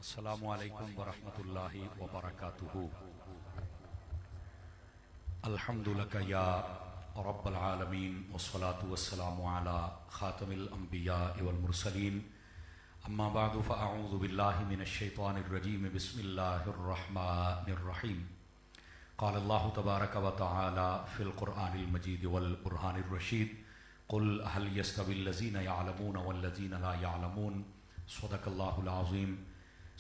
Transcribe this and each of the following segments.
السلام علیکم ورحمۃ اللہ وبرکاتہ۔ الحمد لک یا رب العالمین والصلاة والسلام علی خاتم الانبیاء والمرسلین، اما بعد فاعوذ باللہ من الشیطان الرجیم، بسم اللہ الرحمن الرحیم۔ قال اللہ تبارک و تعالی فی القرآن المجید والبرہان الرشید، قل هل يستوی الذین یعلمون والذین لا یعلمون، صدق اللہ العظیم۔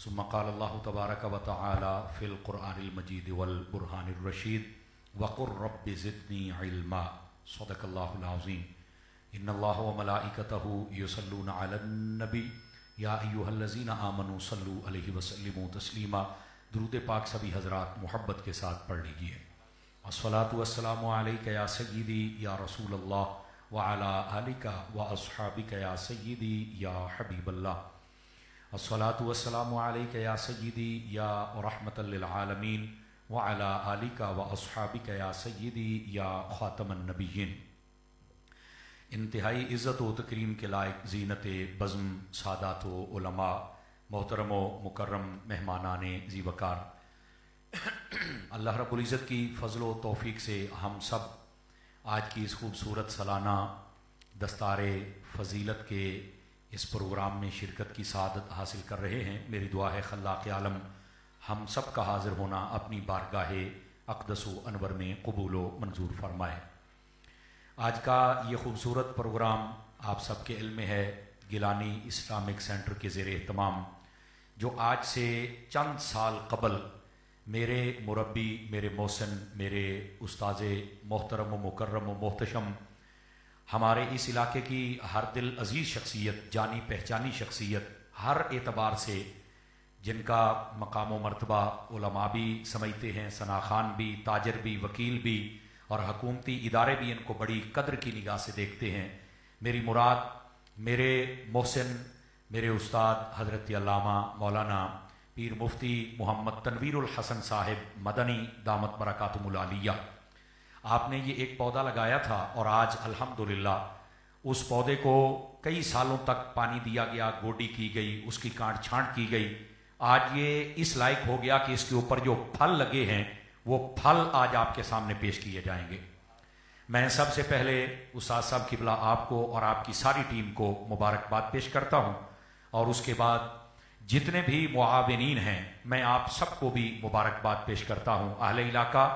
ثم قال اللہ تبارک و تعالی فی القرآن المجید والبرہان الرشید، وقل رب زدنی علما، صدق اللہ العظیم۔ ان اللہ وملائکتہ یصلون علی النبی یا ایھا الذین آمنوا صلوا علیہ وسلموا تسلیما۔ درود پاک سبھی حضرات محبت کے ساتھ پڑھ لیجیے۔ الصلاۃ والسلام علیک یا سیدی یا رسول اللہ وعلی آلک واصحابک یا سیدی یا حبیب اللہ۔ الصلاۃ والسلام علیک یا سیدی یا رحمۃ للعالمین وعلی آلک واصحابک یا سیدی یا خاتم النبیین۔ انتہائی عزت و تکریم کے لائق زینت بزم سادات و علماء، محترم و مکرم مہمانان ذی وقار، اللہ رب العزت کی فضل و توفیق سے ہم سب آج کی اس خوبصورت سالانہ دستار فضیلت کے اس پروگرام میں شرکت کی سعادت حاصل کر رہے ہیں۔ میری دعا ہے خلاق عالم ہم سب کا حاضر ہونا اپنی بارگاہ اقدس و انور میں قبول و منظور فرمائے۔ آج کا یہ خوبصورت پروگرام آپ سب کے علم میں ہے، گیلانی اسلامک سینٹر کے زیر اہتمام، جو آج سے چند سال قبل میرے مربی، میرے محسن، میرے استاذ محترم و مکرم و محتشم، ہمارے اس علاقے کی ہر دل عزیز شخصیت، جانی پہچانی شخصیت، ہر اعتبار سے جن کا مقام و مرتبہ علماء بھی سمجھتے ہیں، ثناخان بھی، تاجر بھی، وکیل بھی اور حکومتی ادارے بھی ان کو بڑی قدر کی نگاہ سے دیکھتے ہیں۔ میری مراد میرے محسن، میرے استاد حضرت علامہ مولانا پیر مفتی محمد تنویر الحسن صاحب مدنی دامت برکاتہم العالیہ، آپ نے یہ ایک پودا لگایا تھا اور آج الحمدللہ اس پودے کو کئی سالوں تک پانی دیا گیا، گوڈی کی گئی، اس کی کانٹ چھانٹ کی گئی، آج یہ اس لائق ہو گیا کہ اس کے اوپر جو پھل لگے ہیں وہ پھل آج آپ کے سامنے پیش کیے جائیں گے۔ میں سب سے پہلے استاد صاحب قبلہ آپ کو اور آپ کی ساری ٹیم کو مبارکباد پیش کرتا ہوں، اور اس کے بعد جتنے بھی معاونین ہیں میں آپ سب کو بھی مبارکباد پیش کرتا ہوں۔ اہل علاقہ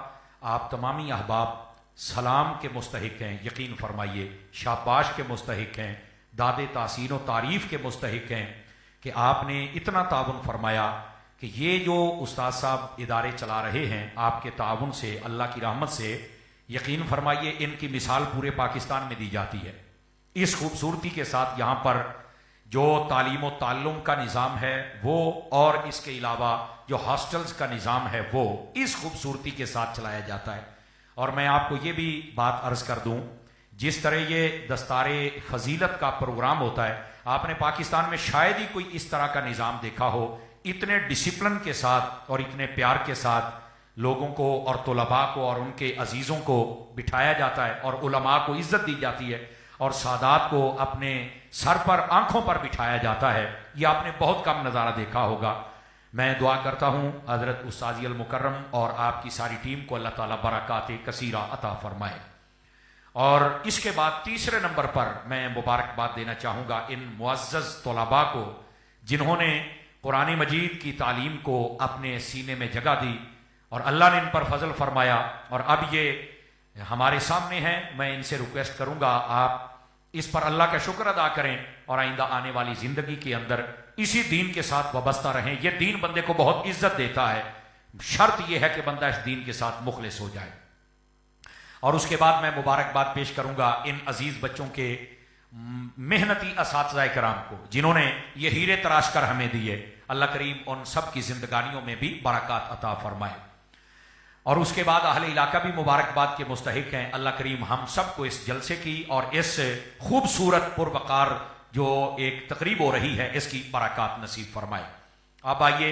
آپ تمامی احباب سلام کے مستحق ہیں، یقین فرمائیے شاباش کے مستحق ہیں، داد تحسین و تعریف کے مستحق ہیں کہ آپ نے اتنا تعاون فرمایا کہ یہ جو استاد صاحب ادارے چلا رہے ہیں آپ کے تعاون سے، اللہ کی رحمت سے، یقین فرمائیے ان کی مثال پورے پاکستان میں دی جاتی ہے۔ اس خوبصورتی کے ساتھ یہاں پر جو تعلیم و تعلم کا نظام ہے وہ، اور اس کے علاوہ جو ہاسٹلز کا نظام ہے وہ اس خوبصورتی کے ساتھ چلایا جاتا ہے۔ اور میں آپ کو یہ بھی بات عرض کر دوں، جس طرح یہ دستار فضیلت کا پروگرام ہوتا ہے، آپ نے پاکستان میں شاید ہی کوئی اس طرح کا نظام دیکھا ہو، اتنے ڈسپلن کے ساتھ اور اتنے پیار کے ساتھ لوگوں کو اور طلباء کو اور ان کے عزیزوں کو بٹھایا جاتا ہے، اور علماء کو عزت دی جاتی ہے، اور سادات کو اپنے سر پر، آنکھوں پر بٹھایا جاتا ہے۔ یہ آپ نے بہت کم نظارہ دیکھا ہوگا۔ میں دعا کرتا ہوں حضرت استاذی المکرم اور آپ کی ساری ٹیم کو اللہ تعالیٰ برکات کثیرہ عطا فرمائے۔ اور اس کے بعد تیسرے نمبر پر میں مبارکباد دینا چاہوں گا ان معزز طلباء کو جنہوں نے قرآن مجید کی تعلیم کو اپنے سینے میں جگہ دی، اور اللہ نے ان پر فضل فرمایا، اور اب یہ ہمارے سامنے ہیں۔ میں ان سے ریکویسٹ کروں گا آپ اس پر اللہ کا شکر ادا کریں، اور آئندہ آنے والی زندگی کے اندر اسی دین کے ساتھ وابستہ رہیں۔ یہ دین بندے کو بہت عزت دیتا ہے، شرط یہ ہے کہ بندہ اس دین کے ساتھ مخلص ہو جائے۔ اور اس کے بعد میں مبارکباد پیش کروں گا ان عزیز بچوں کے محنتی اساتذہ کرام کو جنہوں نے یہ ہیرے تراش کر ہمیں دیے۔ اللہ کریم ان سب کی زندگانیوں میں بھی برکات عطا فرمائے۔ اور اس کے بعد اہل علاقہ بھی مبارکباد کے مستحق ہیں۔ اللہ کریم ہم سب کو اس جلسے کی اور اس خوبصورت پروقار جو ایک تقریب ہو رہی ہے اس کی برکات نصیب فرمائے۔ اب آئیے،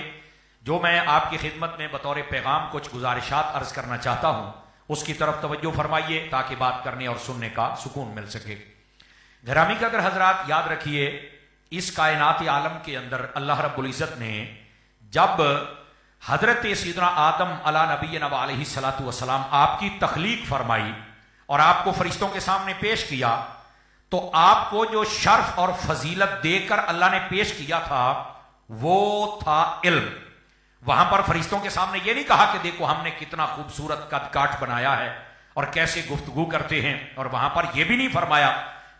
جو میں آپ کی خدمت میں بطور پیغام کچھ گزارشات عرض کرنا چاہتا ہوں اس کی طرف توجہ فرمائیے تاکہ بات کرنے اور سننے کا سکون مل سکے۔ گرامی کا اگر حضرات یاد رکھیے، اس کائنات عالم کے اندر اللہ رب العزت نے جب حضرت سیدنا آدم علی نبینا علیہ الصلوۃ والسلام آپ کی تخلیق فرمائی اور آپ کو فرشتوں کے سامنے پیش کیا، تو آپ کو جو شرف اور فضیلت دے کر اللہ نے پیش کیا تھا وہ تھا علم۔ وہاں پر فرشتوں کے سامنے یہ نہیں کہا کہ دیکھو ہم نے کتنا خوبصورت قد کاٹ بنایا ہے اور کیسے گفتگو کرتے ہیں، اور وہاں پر یہ بھی نہیں فرمایا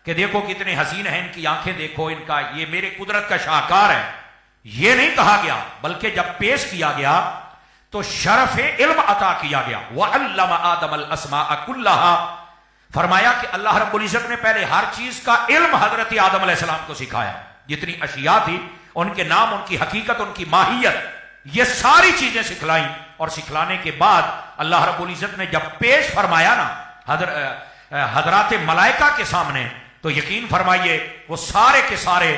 کہ دیکھو کتنے حسین ہیں ان کی آنکھیں، دیکھو ان کا یہ میرے قدرت کا شاہکار ہے، یہ نہیں کہا گیا، بلکہ جب پیش کیا گیا تو شرف علم عطا کیا گیا۔ وَعَلَّمَ آدَمَ الْأَسْمَاءَ كُلَّهَا، فرمایا کہ اللہ رب العزت نے پہلے ہر چیز کا علم حضرت آدم علیہ السلام کو سکھایا، جتنی اشیاء تھی ان کے نام، ان کی حقیقت، ان کی ماہیت، یہ ساری چیزیں سکھلائیں، اور سکھلانے کے بعد اللہ رب العزت نے جب پیش فرمایا نا حضرات ملائکہ کے سامنے، تو یقین فرمائیے وہ سارے کے سارے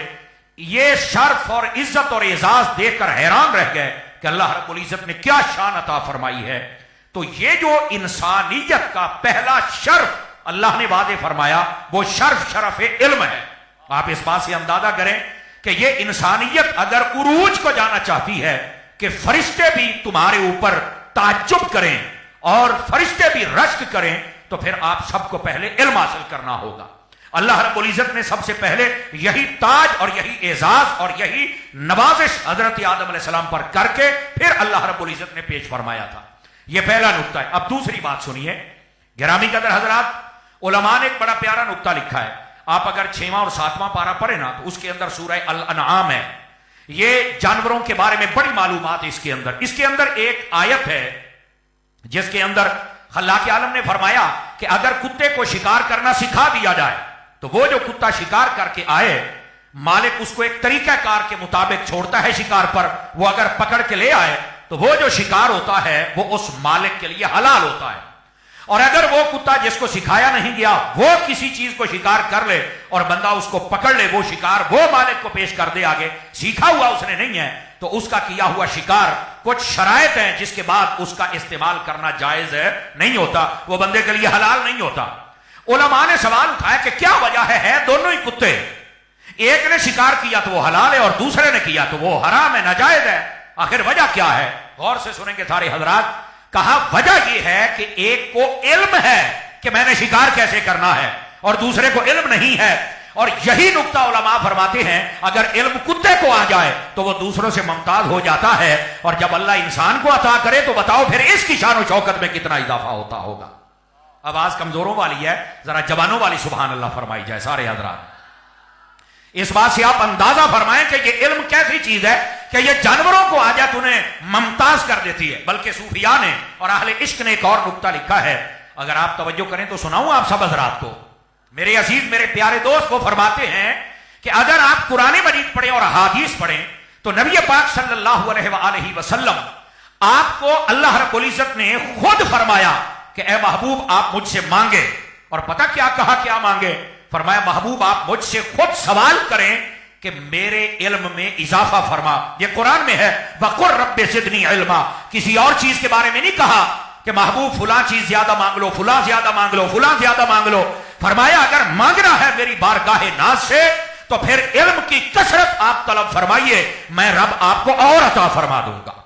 یہ شرف اور عزت اور اعزاز دیکھ کر حیران رہ گئے کہ اللہ رب العزت نے کیا شان عطا فرمائی ہے۔ تو یہ جو انسانیت کا پہلا شرف اللہ نے وعدے فرمایا وہ شرف علم ہے۔ آپ اس بات سے اندازہ کریں کہ یہ انسانیت اگر عروج کو جانا چاہتی ہے کہ فرشتے بھی تمہارے اوپر تعجب کریں اور فرشتے بھی رشک کریں، تو پھر آپ سب کو پہلے علم حاصل کرنا ہوگا۔ اللہ رب العزت نے سب سے پہلے یہی تاج اور یہی اعزاز اور یہی نوازش حضرت آدم علیہ السلام پر کر کے پھر اللہ رب العزت نے پیش فرمایا تھا۔ یہ پہلا نقطہ ہے۔ اب دوسری بات سنیے گرامی قدر حضرات، علماء نے ایک بڑا پیارا نقطہ لکھا ہے، آپ اگر 6واں اور 7واں پارہ پڑھیں نا تو اس کے اندر سورہ الانعام ہے، یہ جانوروں کے بارے میں بڑی معلومات اس کے اندر ایک آیت ہے جس کے اندر خلاق عالم نے فرمایا کہ اگر کتے کو شکار کرنا سکھا دیا جائے تو وہ جو کتا شکار کر کے آئے، مالک اس کو ایک طریقہ کار کے مطابق چھوڑتا ہے شکار پر، وہ اگر پکڑ کے لے آئے تو وہ جو شکار ہوتا ہے وہ اس مالک کے لیے حلال ہوتا ہے، اور اگر وہ کتا جس کو سکھایا نہیں گیا وہ کسی چیز کو شکار کر لے اور بندہ اس کو پکڑ لے، وہ شکار وہ مالک کو پیش کر دے آگے، سیکھا ہوا اس نے نہیں ہے، تو اس کا کیا ہوا شکار کچھ شرائط ہیں جس کے بعد اس کا استعمال کرنا جائز نہیں ہوتا، وہ بندے کے لیے حلال نہیں ہوتا۔ علماء نے سوال اٹھایا کہ کیا وجہ ہے دونوں ہی کتے، ایک نے شکار کیا تو وہ حلال ہے اور دوسرے نے کیا تو وہ حرام ہے، ناجائز ہے، آخر وجہ کیا ہے؟ غور سے سنیں گے سارے حضرات۔ کہا وجہ یہ ہے کہ ایک کو علم ہے کہ میں نے شکار کیسے کرنا ہے اور دوسرے کو علم نہیں ہے، اور یہی نقطہ علماء فرماتے ہیں اگر علم کتے کو آ جائے تو وہ دوسروں سے ممتاز ہو جاتا ہے، اور جب اللہ انسان کو عطا کرے تو بتاؤ پھر اس کی شان و شوکت میں کتنا اضافہ ہوتا ہوگا۔ آواز کمزوروں والی ہے، ذرا جوانوں والی سبحان اللہ فرمائی جائے سارے حضرات۔ اس بات سے آپ اندازہ فرمائیں کہ یہ علم کیسی چیز ہے کہ یہ جانوروں کو آ جائے تو انہیں ممتاز کر دیتی ہے۔ بلکہ صوفیاء نے اور اہل عشق نے ایک اور نقطہ لکھا ہے، اگر آپ توجہ کریں تو سناؤں آپ سب حضرات کو۔ میرے عزیز میرے پیارے دوست وہ فرماتے ہیں کہ اگر آپ قرآن مجید پڑھیں اور احادیث پڑھیں تو نبی پاک صلی اللہ علیہ وآلہ وسلم آپ کو اللہ رب العزت نے خود فرمایا کہ اے محبوب آپ مجھ سے مانگے، اور پتہ کیا کہا کیا مانگے؟ فرمایا محبوب آپ مجھ سے خود سوال کریں کہ میرے علم میں اضافہ فرما۔ یہ قرآن میں ہے وَقُلْ رَبِّ زِدْنِي عِلْمًا، کسی اور چیز کے بارے میں نہیں کہا کہ محبوب فلاں چیز زیادہ مانگ لو، فلاں زیادہ مانگ لو، فلاں زیادہ مانگ لو۔ فرمایا اگر مانگنا ہے میری بارگاہ ناز سے تو پھر علم کی کثرت آپ طلب فرمائیے، میں رب آپ کو اور عطا فرما دوں گا۔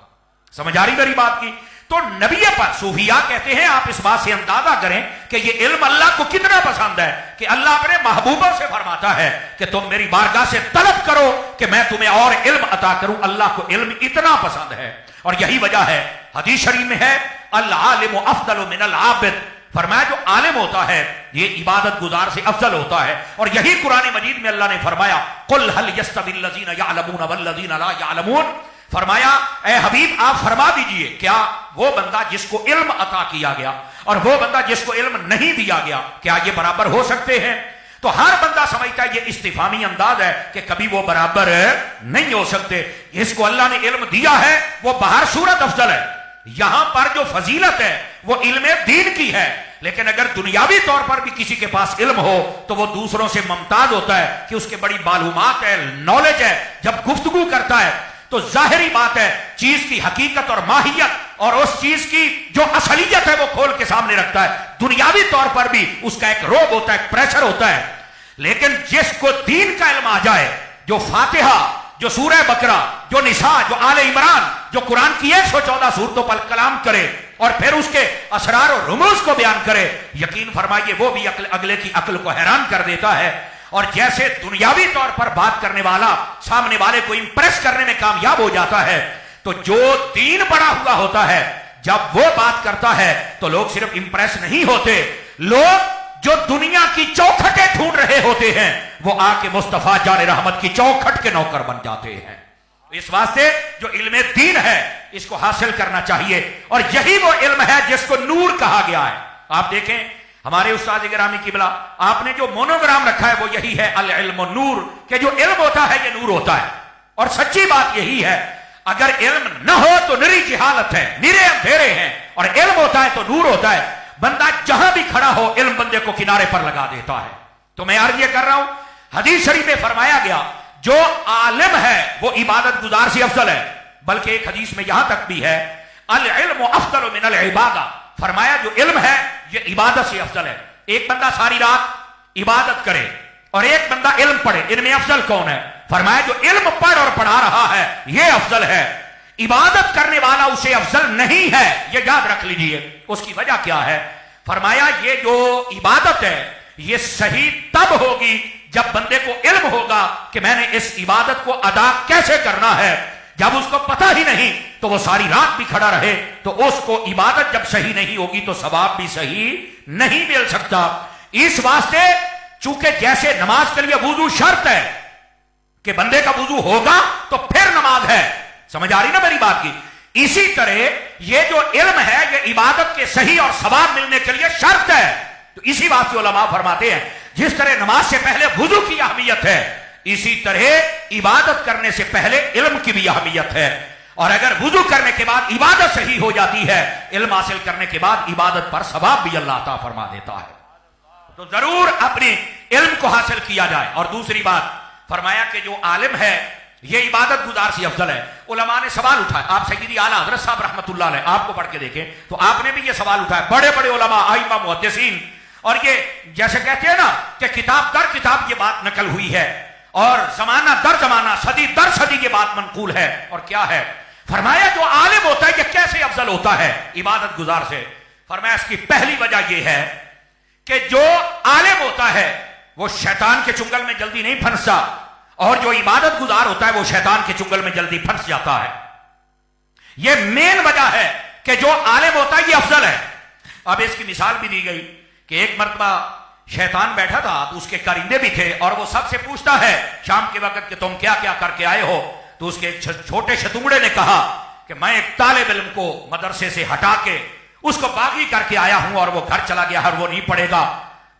سمجھ آ رہی میری بات کی؟ تو نبی پر صوفیاء کہتے ہیں آپ اس بات سے اندازہ کریں کہ یہ علم اللہ کو کتنا پسند ہے کہ اللہ اپنے محبوبوں سے فرماتا ہے کہ تم میری بارگاہ سے طلب کرو کہ میں تمہیں اور علم عطا کروں۔ اللہ کو علم اتنا پسند ہے، اور یہی وجہ ہے حدیث شریف میں ہے العالم افضل من العابد، فرمایا جو عالم ہوتا ہے یہ عبادت گزار سے افضل ہوتا ہے، اور یہی قرآن مجید میں اللہ نے فرمایا قل هل يستوي الذين يعلمون والذين لا يعلمون، فرمایا اے حبیب آپ فرما دیجئے کیا وہ بندہ جس کو علم عطا کیا گیا اور وہ بندہ جس کو علم نہیں دیا گیا کیا یہ برابر ہو سکتے ہیں؟ تو ہر بندہ سمجھتا ہے یہ استفہامی انداز ہے کہ کبھی وہ برابر نہیں ہو سکتے۔ جس کو اللہ نے علم دیا ہے وہ باہر صورت افضل ہے، یہاں پر جو فضیلت ہے وہ علم دین کی ہے، لیکن اگر دنیاوی طور پر بھی کسی کے پاس علم ہو تو وہ دوسروں سے ممتاز ہوتا ہے کہ اس کے بڑی معلومات ہے، نالج ہے، جب گفتگو کرتا ہے تو ظاہری بات ہے چیز کی حقیقت اور ماہیت اور اس چیز کی جو اصلیت ہے وہ کھول کے سامنے رکھتا ہے، دنیاوی طور پر بھی اس کا ایک روب ہوتا ہے، ایک پریشر ہوتا ہے۔ لیکن جس کو دین کا علم آ جائے، جو فاتحہ جو سورہ بقرہ، جو نساء، جو آل عمران، جو قرآن کی 114 صورتوں پر کلام کرے اور پھر اس کے اسرار و رموز کو بیان کرے، یقین فرمائیے وہ بھی اگلے کی عقل کو حیران کر دیتا ہے. اور جیسے دنیاوی طور پر بات کرنے والا سامنے والے کو امپریس کرنے میں کامیاب ہو جاتا ہے، تو جو دین بڑا ہوا ہوتا ہے جب وہ بات کرتا ہے تو لوگ صرف امپریس نہیں ہوتے، لوگ جو دنیا کی چوکھٹیں ڈھونڈ رہے ہوتے ہیں وہ آ کے مصطفیٰ جان رحمت کی چوکھٹ کے نوکر بن جاتے ہیں. اس واسطے جو علم دین ہے اس کو حاصل کرنا چاہیے، اور یہی وہ علم ہے جس کو نور کہا گیا ہے. آپ دیکھیں ہمارے استاد گرامی قبلہ، آپ نے جو مونوگرام رکھا ہے وہ یہی ہے، العلم نور، کہ جو علم ہوتا ہے یہ نور ہوتا ہے. اور سچی بات یہی ہے، اگر علم نہ ہو تو نری جہالت ہے، نرے اندھیرے ہیں، اور علم ہوتا ہے تو نور ہوتا ہے. بندہ جہاں بھی کھڑا ہو علم بندے کو کنارے پر لگا دیتا ہے. تو میں عرض یہ کر رہا ہوں، حدیث شریف میں فرمایا گیا جو عالم ہے وہ عبادت گزار سے افضل ہے. بلکہ ایک حدیث میں یہاں تک بھی ہے العلم افضل من العبادہ، فرمایا جو علم ہے یہ عبادت سے افضل ہے. ایک بندہ ساری رات عبادت کرے اور ایک بندہ علم پڑھے، ان میں افضل کون ہے؟ فرمایا جو علم پڑھ اور پڑھا رہا ہے یہ افضل ہے. عبادت کرنے والا اسے افضل نہیں ہے، یہ یاد رکھ لیجئے. اس کی وجہ کیا ہے؟ فرمایا یہ جو عبادت ہے یہ صحیح تب ہوگی جب بندے کو علم ہوگا کہ میں نے اس عبادت کو ادا کیسے کرنا ہے. جب اس کو پتہ ہی نہیں تو وہ ساری رات بھی کھڑا رہے تو اس کو عبادت جب صحیح نہیں ہوگی تو ثواب بھی صحیح نہیں مل سکتا. اس واسطے چونکہ جیسے نماز کے لیے وضو شرط ہے کہ بندے کا وضو ہوگا تو پھر نماز ہے، سمجھ آ رہی نا میری بات کی، اسی طرح یہ جو علم ہے یہ عبادت کے صحیح اور ثواب ملنے کے لیے شرط ہے. تو اسی واسطے علماء فرماتے ہیں جس طرح نماز سے پہلے وضو کی اہمیت ہے اسی طرح عبادت کرنے سے پہلے علم کی بھی اہمیت ہے. اور اگر وضو کرنے کے بعد عبادت صحیح ہو جاتی ہے، علم حاصل کرنے کے بعد عبادت پر ثواب بھی اللہ عطا فرما دیتا ہے. تو ضرور اپنے علم کو حاصل کیا جائے. اور دوسری بات فرمایا کہ جو عالم ہے یہ عبادت گزار سے افضل ہے. علماء نے سوال اٹھایا، آپ سیدی اعلیٰ حضرت صاحب رحمۃ اللہ علیہ آپ کو پڑھ کے دیکھیں تو آپ نے بھی یہ سوال اٹھایا. بڑے بڑے علماء، ائمہ، محدثین، اور یہ جیسے کہتے ہیں نا کہ کتاب در کتاب یہ بات نقل ہوئی ہے اور زمانہ در زمانہ، صدی در صدی یہ بات منقول ہے. اور کیا ہے؟ فرمایا جو عالم ہوتا ہے یہ کیسے افضل ہوتا ہے عبادت گزار سے؟ فرمایا اس کی پہلی وجہ یہ ہے کہ جو عالم ہوتا ہے وہ شیطان کے چنگل میں جلدی نہیں پھنستا، اور جو عبادت گزار ہوتا ہے وہ شیطان کے چنگل میں جلدی پھنس جاتا ہے. یہ مین وجہ ہے کہ جو عالم ہوتا ہے یہ افضل ہے. اب اس کی مثال بھی دی گئی کہ ایک مرتبہ شیطان بیٹھا تھا تو اس کے کرندے بھی تھے اور وہ سب سے پوچھتا ہے شام کے وقت کہ تم کیا کیا کر کے آئے ہو. تو اس کے چھوٹے شتونگڑے نے کہا کہ میں ایک طالب علم کو مدرسے سے ہٹا کے اس کو باغی کر کے آیا ہوں اور وہ گھر چلا گیا اور وہ نہیں پڑھے گا.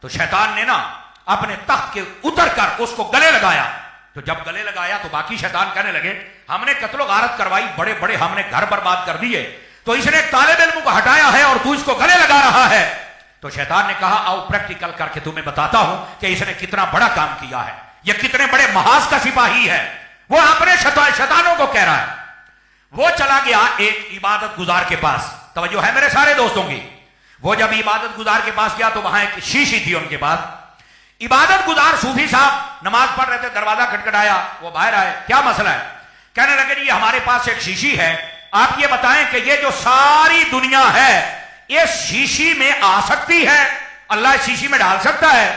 تو شیطان نے نا اپنے تخت کے اتر کر اس کو گلے لگایا. تو جب گلے لگایا تو باقی شیطان کہنے لگے ہم نے قتل و غارت کروائی، بڑے بڑے ہم نے گھر برباد کر دیے، تو اس نے ایک طالب علم کو ہٹایا ہے اور تو اس کو گلے لگا رہا ہے. تو شیطان نے کہا آؤ پریکٹیکل کر کے تمہیں بتاتا ہوں کہ اس نے کتنا بڑا کام کیا ہے، یہ کتنے بڑے محاذ کا سپاہی ہے. وہ اپنے شیطانوں کو کہہ رہا ہے. وہ چلا گیا ایک عبادت گزار کے پاس. توجہ ہے میرے سارے دوستوں کی. وہ جب عبادت گزار کے پاس گیا تو وہاں ایک شیشی تھی ان کے پاس. عبادت گزار صوفی صاحب نماز پڑھ رہے تھے، دروازہ کھٹکھٹایا، وہ باہر آئے. کیا مسئلہ ہے؟ کہنے لگے جی ہمارے پاس ایک شیشی ہے، آپ یہ بتائیں کہ یہ جو ساری دنیا ہے اس شیشی میں آ سکتی ہے؟ اللہ اس شیشی میں ڈال سکتا ہے؟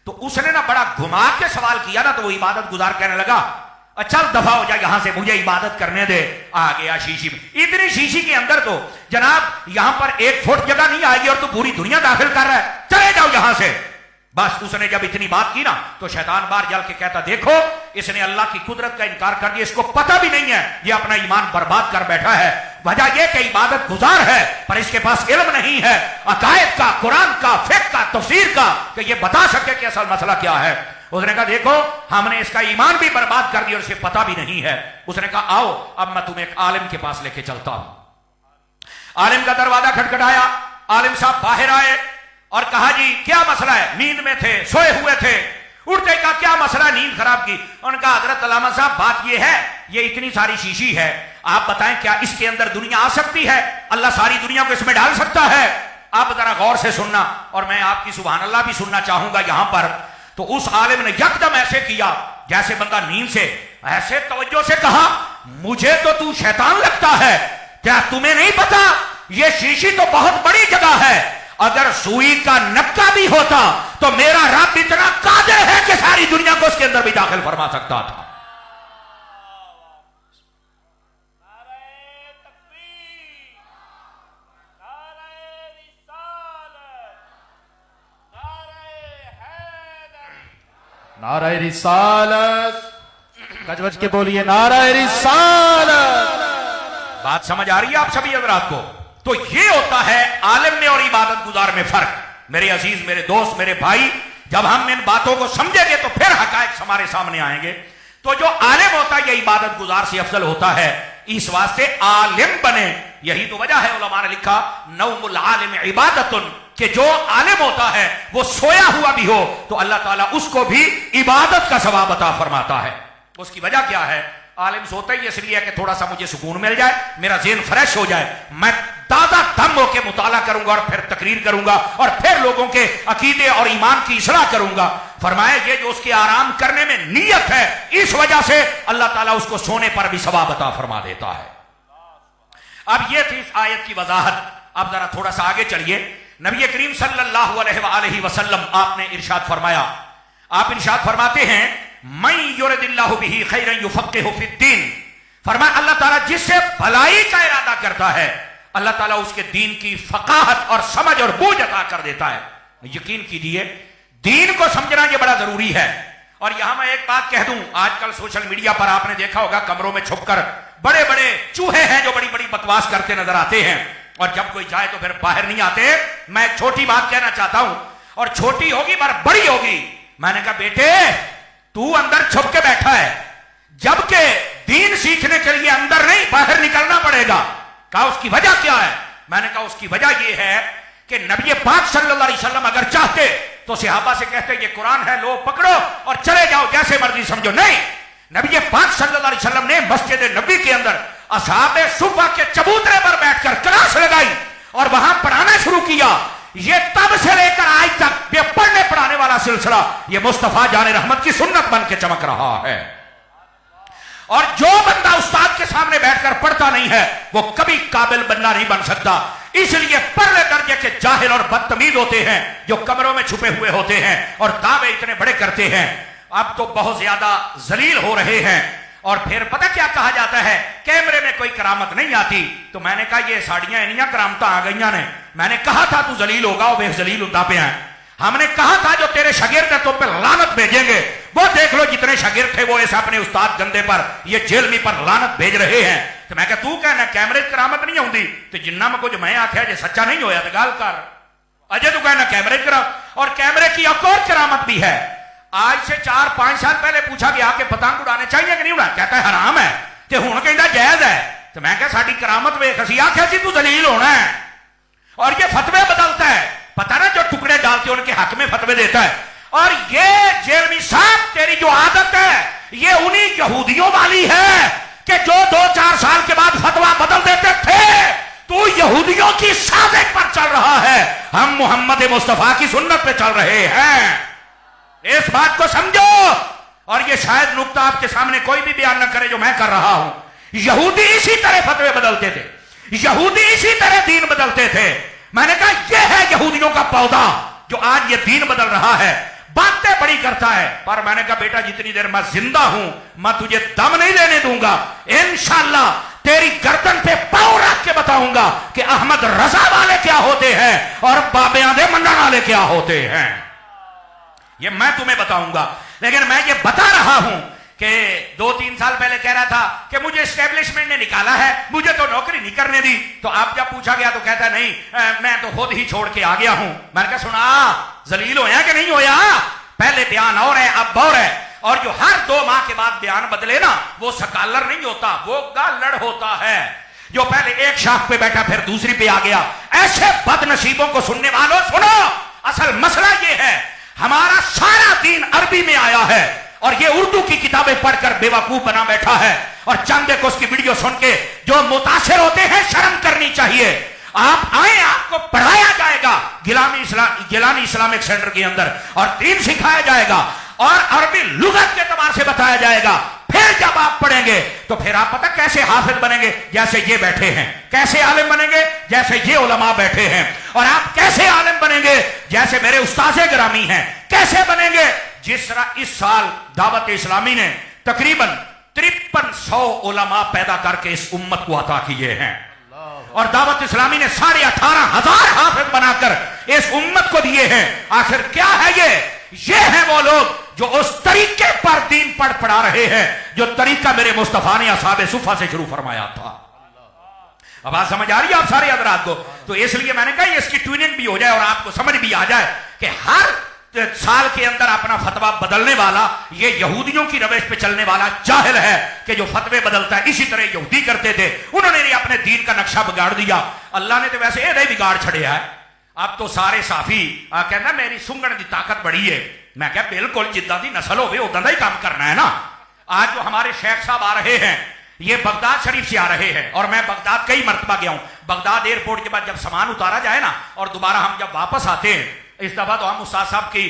تو اس نے نا بڑا گھما کے سوال کیا نا. تو وہ عبادت گزار کہنے لگا اچھا دفع ہو جائے یہاں سے، مجھے عبادت کرنے دے. آ گیا شیشی میں. اتنی شیشی کے اندر تو جناب یہاں پر 1 فٹ جگہ نہیں آئے گی اور تو پوری دنیا داخل کر رہا ہے، چلے جاؤ یہاں سے. بس اس نے جب اتنی بات کی نا تو شیطان باہر جل کے کہتا دیکھو اس نے اللہ کی قدرت کا انکار کر دیا، اس کو پتہ بھی نہیں ہے، یہ اپنا ایمان برباد کر بیٹھا ہے. وجہ یہ کہ عبادت گزار ہے پر اس کے پاس علم نہیں ہے عقائد کا، قرآن کا، فقہ کا، تفسیر کا، کہ یہ بتا سکے کہ اصل مسئلہ کیا ہے. اس نے کہا دیکھو ہم نے اس کا ایمان بھی برباد کر دیا اور اسے پتہ بھی نہیں ہے. اس نے کہا آؤ اب میں تمہیں ایک عالم کے پاس لے کے چلتا ہوں. عالم کا دروازہ کھٹکھٹایا. عالم صاحب باہر آئے اور کہا جی کیا مسئلہ ہے؟ نیند میں تھے، سوئے ہوئے تھے. اٹھتے کہا کیا مسئلہ ہے؟ نیند خراب کی. انہوں نے کہا حضرت علامہ صاحب بات یہ ہے یہ اتنی ساری شیشی ہے، آپ بتائیں کیا اس کے اندر دنیا آ سکتی ہے؟ اللہ ساری دنیا کو اس میں ڈال سکتا ہے؟ آپ ذرا غور سے سننا اور میں آپ کی سبحان اللہ بھی سننا چاہوں گا یہاں پر. تو اس عالم نے یکدم ایسے کیا جیسے بندہ نیند سے ایسے توجہ سے کہا مجھے تو تو شیطان لگتا ہے، کیا تمہیں نہیں پتا یہ شیشی تو بہت بڑی جگہ ہے، اگر سوئی کا نکا بھی ہوتا تو میرا رب اتنا قادر ہے کہ ساری دنیا کو اس کے اندر بھی داخل فرما سکتا تھا۔ نعرہ رسالت، گج بج کے بولیے نعرہ رسالت۔ بات سمجھ آ رہی ہے آپ سبھی حضرات کو؟ تو یہ ہوتا ہے عالم میں اور عبادت گزار میں فرق۔ میرے عزیز، میرے دوست، میرے بھائی، جب ہم ان باتوں کو سمجھیں گے تو پھر حقائق ہمارے سامنے آئیں گے۔ تو جو عالم ہوتا ہے یہ عبادت گزار سے افضل ہوتا ہے، اس واسطے عالم بنے۔ یہی تو وجہ ہے علماء نے لکھا نوم العالم عبادت، کہ جو عالم ہوتا ہے وہ سویا ہوا بھی ہو تو اللہ تعالیٰ اس کو بھی عبادت کا ثواب عطا فرماتا ہے۔ اس کی وجہ کیا ہے؟ عالم سوتا ہی اس لیے کہ تھوڑا سا مجھے سکون مل جائے، میرا ذہن فریش ہو جائے، میں تازہ دم ہو کے مطالعہ کروں گا اور پھر تقریر کروں گا اور پھر لوگوں کے عقیدے اور ایمان کی اصلاح کروں گا۔ فرمایا یہ جو اس کے آرام کرنے میں نیت ہے، اس وجہ سے اللہ تعالیٰ اس کو سونے پر بھی ثواب عطا فرما دیتا ہے۔ اب یہ تھی اس آیت کی وضاحت۔ اب ذرا تھوڑا سا آگے چلیے۔ نبی کریم صلی اللہ علیہ وآلہ وسلم آپ نے ارشاد فرمایا، آپ ارشاد فرماتے ہیں من یرد اللہ بہ خیرا یفقہہ فی الدین، فرمایا اللہ تعالیٰ جس سے بھلائی کا ارادہ کرتا ہے اللہ تعالیٰ اس کے دین کی فقاہت اور سمجھ اور بوجھ عطا کر دیتا ہے۔ یقین کیجئے دین کو سمجھنا یہ بڑا ضروری ہے۔ اور یہاں میں ایک بات کہہ دوں، آج کل سوشل میڈیا پر آپ نے دیکھا ہوگا کمروں میں چھپ کر بڑے بڑے چوہے ہیں جو بڑی بڑی بکواس کرتے نظر آتے ہیں، اور جب کوئی جائے تو پھر باہر نہیں آتے۔ میں ایک چھوٹی بات کہنا چاہتا ہوں، اور چھوٹی ہوگی پر بڑی ہوگی۔ میں نے کہا بیٹے تو اندر چھپ کے بیٹھا ہے، جبکہ دین سیکھنے کے لیے اندر نہیں باہر نکلنا پڑے گا۔ کہا اس کی وجہ کیا ہے؟ میں نے کہا اس کی وجہ یہ ہے کہ نبی پاک صلی اللہ علیہ وسلم اگر چاہتے تو صحابہ سے کہتے یہ قرآن ہے لو پکڑو اور چلے جاؤ جیسے مرضی سمجھو، نہیں، نبی پاک صلی اللہ علیہ وسلم نے مسجد نبی کے اندر اصحاب صفہ کے چبوترے پر بیٹھ کر کلاس لگائی اور وہاں پڑھانا شروع کیا۔ یہ تب سے لے کر آج تک یہ پڑھنے پڑھانے والا سلسلہ یہ مصطفیٰ جان رحمت کی سنت بن کے چمک رہا ہے۔ اور جو بندہ استاد کے سامنے بیٹھ کر پڑھتا نہیں ہے وہ کبھی قابل بندہ نہیں بن سکتا۔ اس لیے پرلے درجے کے جاہل اور بدتمیز ہوتے ہیں جو کمروں میں چھپے ہوئے ہوتے ہیں اور دعوے اتنے بڑے کرتے ہیں۔ اب تو بہت زیادہ ذلیل ہو رہے ہیں، اور پھر پتہ کیا کہا جاتا ہے کیمرے میں کوئی کرامت نہیں آتی۔ تو میں نے کہا یہ ساڑیاں انیاں کرامتاں آ گئیاں نے، میں نے کہا تھا تو ذلیل ہوگا وہ بے ذلیل ہوتا پہ ہیں۔ ہم نے کہا تھا جو تیرے شاگرد ہیں تو پہ لعنت بھیجیں گے، وہ دیکھ لو جتنے شاگرد تھے وہ اس اپنے استاد گندے پر یہ جیلمی پر لعنت بھیج رہے ہیں۔ تو میں کہا تو کہنا کیمرے کرامت نہیں ہوندی، تو جنہ میں کچھ میں آکھیا جے سچا نہیں ہویا تو گال کر، اجے تو کہنا کیمرے کرامت، اور کیمرے کی ایک اور کرامت بھی ہے۔ آج سے 4-5 سال پہلے پوچھا گیا کہ پتنگ اڑانے چاہیے کہ نہیں اڑانے، کہتا ہے حرام ہے، تے ہن کہندا جائز ہے۔ تو میں کہا ساڈی کرامت ویکھ، اسی آکھیا سی تو ذلیل ہونا ہے، اور یہ فتوے بدلتا ہے، پتہ نا جو ٹکڑے ڈالتے ان کے حق میں فتوے دیتا ہے۔ اور یہ جیلمی صاحب تیری جو عادت ہے یہ انہی یہودیوں والی ہے کہ جو 2-4 سال کے بعد فتویٰ بدل دیتے تھے۔ تو یہودیوں کی سازش پر چل رہا ہے، ہم محمد مصطفیٰ کی سنت پہ چل رہے ہیں، اس بات کو سمجھو۔ اور یہ شاید نقطہ آپ کے سامنے کوئی بھی بیان نہ کرے جو میں کر رہا ہوں۔ یہودی اسی طرح فتوے بدلتے تھے، یہودی اسی طرح دین بدلتے تھے۔ میں نے کہا یہ ہے یہودیوں کا پودا جو آج یہ دین بدل رہا ہے، باتیں بڑی کرتا ہے، پر میں نے کہا بیٹا جتنی دیر میں زندہ ہوں میں تجھے دم نہیں لینے دوں گا۔ انشاءاللہ تیری گردن پہ پاؤں رکھ کے بتاؤں گا کہ احمد رضا والے کیا ہوتے ہیں اور بابیاں دے منڈن والے کیا ہوتے ہیں، یہ میں تمہیں بتاؤں گا۔ لیکن میں یہ بتا رہا ہوں کہ 2-3 سال پہلے کہہ رہا تھا کہ مجھے اسٹیبلشمنٹ نے نکالا ہے، مجھے تو نوکری نہیں کرنے دی۔ تو اب جب پوچھا گیا تو کہتا ہے نہیں میں تو خود ہی چھوڑ کے آ گیا ہوں۔ میں نے کہا سنا ذلیل ہویا کہ نہیں ہویا؟ پہلے بیان اور ہے اب اور ہے، اور جو ہر 2 ماہ کے بعد بیان بدلے نا وہ سکالر نہیں ہوتا، وہ گالڑ ہوتا ہے، جو پہلے ایک شاخ پہ بیٹھا پھر دوسری پہ آ گیا۔ ایسے بد نصیبوں کو سننے والوں سنو، اصل مسئلہ یہ ہے ہمارا سارا دین عربی میں آیا ہے اور یہ اردو کی کتابیں پڑھ کر بے وقوف بنا بیٹھا ہے، اور چند ایک اس کی ویڈیو سن کے جو متاثر ہوتے ہیں شرم کرنی چاہیے۔ آپ آئیں، آپ کو پڑھایا جائے گا گیلانی اسلامک سینٹر کے اندر، اور دین سکھایا جائے گا اور عربی لغت کے اعتبار سے بتایا جائے گا۔ پھر جب آپ پڑھیں گے تو پھر آپ پتہ کیسے حافظ بنیں گے؟ جیسے یہ بیٹھے ہیں. کیسے عالم بنیں گے؟ جیسے یہ علماء بیٹھے ہیں. اور آپ کیسے عالم بنیں گے؟ جیسے میرے استاذ گرامی ہیں. کیسے بنیں گے؟ جس طرح اس سال دعوت اسلامی نے تقریباً 5300 علماء پیدا کر کے اس امت کو عطا کیے ہیں، اور دعوت اسلامی نے 18,500 حافظ بنا کر اس امت کو دیے ہیں. آخر کیا ہے یہ ہیں وہ لوگ جو اس طریقے پر دین پڑھا رہے ہیں جو طریقہ میرے مصطفیٰ نے اصحاب صفہ سے شروع فرمایا تھا. اب بات سمجھ آ رہی ہے آپ سارے حضرات کو؟ تو اس لیے میں نے کہا اس کی ٹویننگ بھی ہو جائے اور آپ کو سمجھ بھی آ جائے کہ ہر سال کے اندر اپنا فتویٰ بدلنے والا یہ یہودیوں کی روش پہ چلنے والا جاہل ہے کہ جو فتوے بدلتا ہے. اسی طرح یہودی کرتے تھے، انہوں نے اپنے دین کا نقشہ بگاڑ دیا. اللہ نے تو ویسے یہ نہیں بگاڑ چھڑیا ہے. اب تو سارے صافی کہنا میری سنگن دی طاقت بڑی ہے. میں کہا بالکل جدہ دی نسل ہوئے ادھا ہی کام کرنا ہے نا. آج جو ہمارے شیخ صاحب آ رہے ہیں یہ بغداد شریف سے آ رہے ہیں، اور میں بغداد کئی مرتبہ گیا ہوں. بغداد ایئرپورٹ کے بعد جب سامان اتارا جائے نا اور دوبارہ ہم جب واپس آتے ہیں، اس دفعہ تو ہم استاد صاحب کی